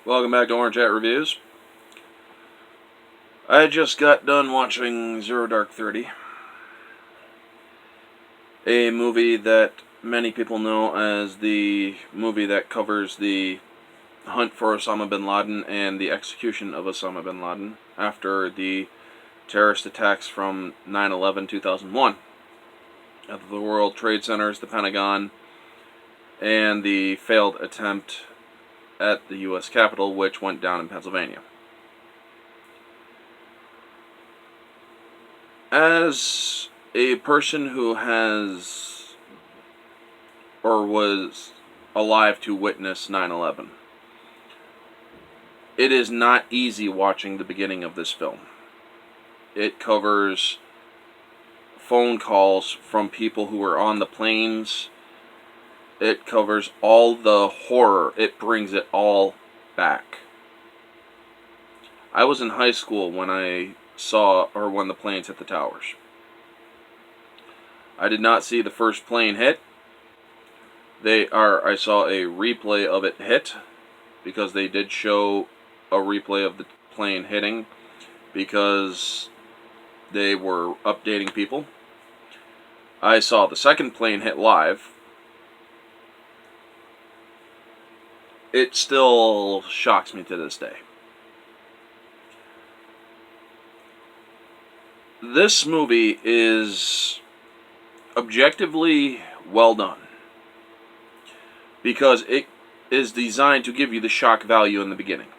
Welcome back to Orange Hat Reviews. I just got done watching Zero Dark 30, a movie that many people know as the movie that covers the hunt for Osama bin Laden and the execution of Osama bin Laden after the terrorist attacks from 9/11 2001 at the World Trade Centers, the Pentagon, and the failed attempt at the U.S. Capitol, which went down in Pennsylvania. As a person who has or was alive to witness 9/11, it is not easy watching the beginning of this film. It covers phone calls from people who were on the planes. It covers all the horror. It brings it all back. I was in high school when when the planes hit the towers. I did not see the first plane hit. I saw a replay of it hit, because they did show a replay of the plane hitting, because they were updating people. I saw the second plane hit live. It still shocks me to this day. This movie is objectively well done, because it is designed to give you the shock value in the beginning,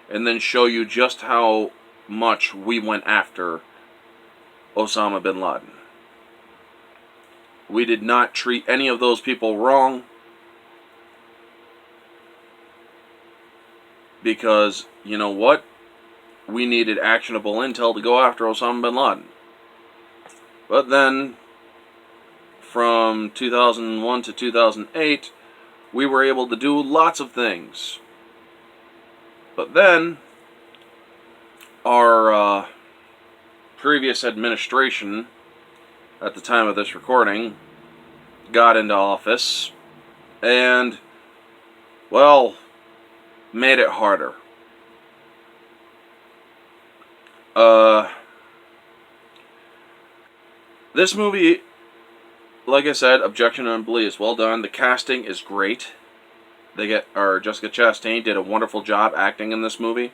and then show you just how much we went after Osama bin Laden. We did not treat any of those people wrong, because, you know what? We needed actionable intel to go after Osama bin Laden. But then, from 2001 to 2008, we were able to do lots of things. But then, our previous administration, at the time of this recording, got into office and, well, made it harder. This movie, like I said, objectionably is well done. The casting is great. Jessica Chastain did a wonderful job acting in this movie.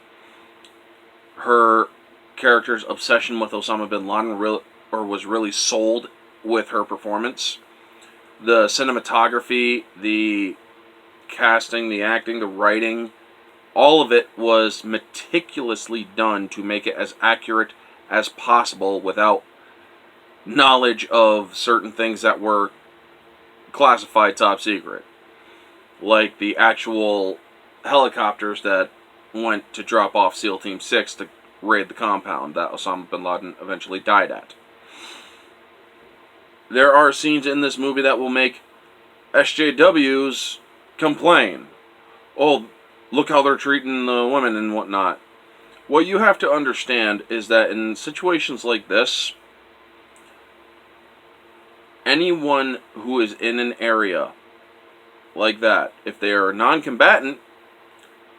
Her character's obsession with Osama bin Laden was really sold with her performance. The cinematography, the casting, the acting, the writing, all of it was meticulously done to make it as accurate as possible without knowledge of certain things that were classified top secret. Like the actual helicopters that went to drop off SEAL Team 6 to raid the compound that Osama bin Laden eventually died at. There are scenes in this movie that will make SJWs complain. Oh, look how they're treating the women and whatnot. What you have to understand is that in situations like this, anyone who is in an area like that, if they are a non-combatant,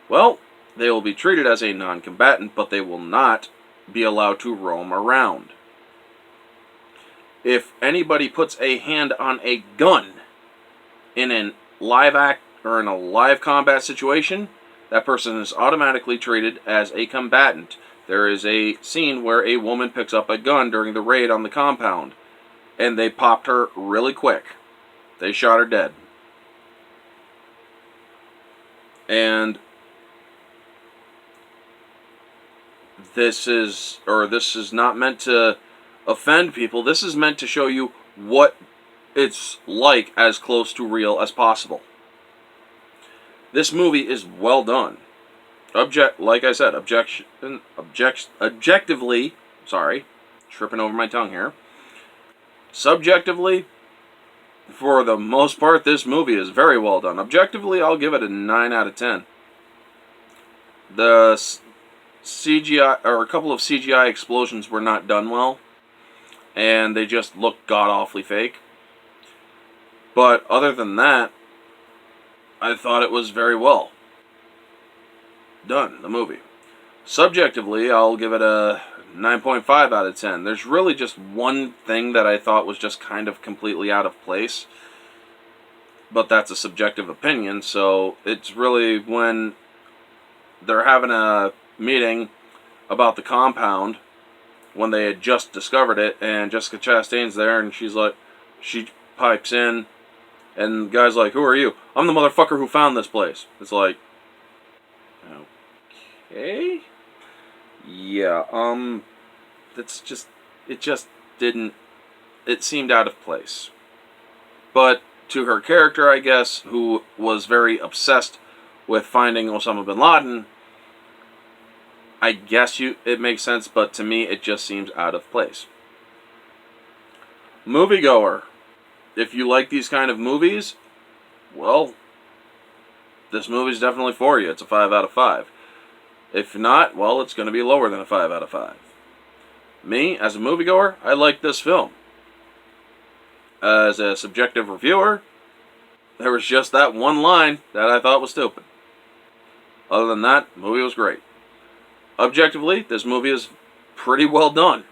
well, they will be treated as a non-combatant, but they will not be allowed to roam around. If anybody puts a hand on a gun in a live combat situation, that person is automatically treated as a combatant. There is a scene where a woman picks up a gun during the raid on the compound, and they popped her really quick. They shot her dead. And this is not meant to offend people. This is meant to show you what it's like as close to real as possible. This movie is well done. Like I said, objectively, sorry, tripping over my tongue here. Subjectively, for the most part, this movie is very well done. Objectively, I'll give it a 9 out of 10. The CGI, or a couple of CGI explosions, were not done well, and they just looked god-awfully fake. But other than that, I thought it was very well. done, the movie. Subjectively, I'll give it a 9.5 out of 10. There's really just one thing that I thought was just kind of completely out of place. But that's a subjective opinion, so it's really when they're having a meeting about the compound when they had just discovered it, and Jessica Chastain's there, and she pipes in, and the guy's like, "Who are you?" "I'm the motherfucker who found this place." It's like, okay, yeah, it just didn't, it seemed out of place. But to her character, I guess, who was very obsessed with finding Osama bin Laden, I guess it makes sense, but to me it just seems out of place. Moviegoer, if you like these kind of movies, well, this movie's definitely for you. It's a 5 out of 5. If not, well, it's going to be lower than a 5 out of 5. Me, as a moviegoer, I like this film. As a subjective reviewer, there was just that one line that I thought was stupid. Other than that, the movie was great. Objectively, this movie is pretty well done.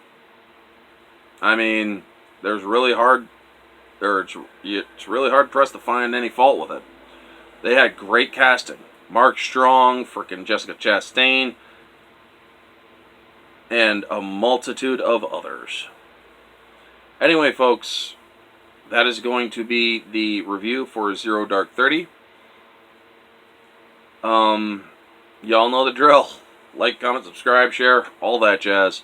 I mean, it's really hard pressed to find any fault with it. They had great casting. Mark Strong, frickin' Jessica Chastain, and a multitude of others. Anyway, folks, that is going to be the review for Zero Dark 30. Y'all know the drill. Like, comment, subscribe, share, all that jazz.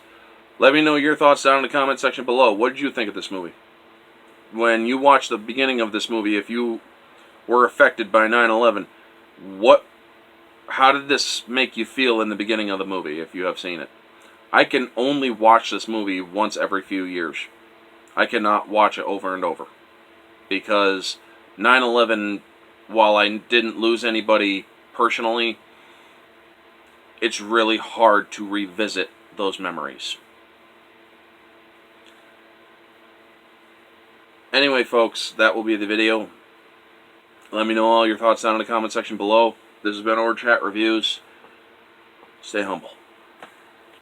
Let me know your thoughts down in the comment section below. What did you think of this movie? When you watched the beginning of this movie, if you were affected by 9/11, how did this make you feel in the beginning of the movie, if you have seen it? I can only watch this movie once every few years. I cannot watch it over and over. Because 9/11, while I didn't lose anybody personally, it's really hard to revisit those memories. Anyway, folks, that will be the video. Let me know all your thoughts down in the comment section below. This has been Or Chat Reviews. Stay humble.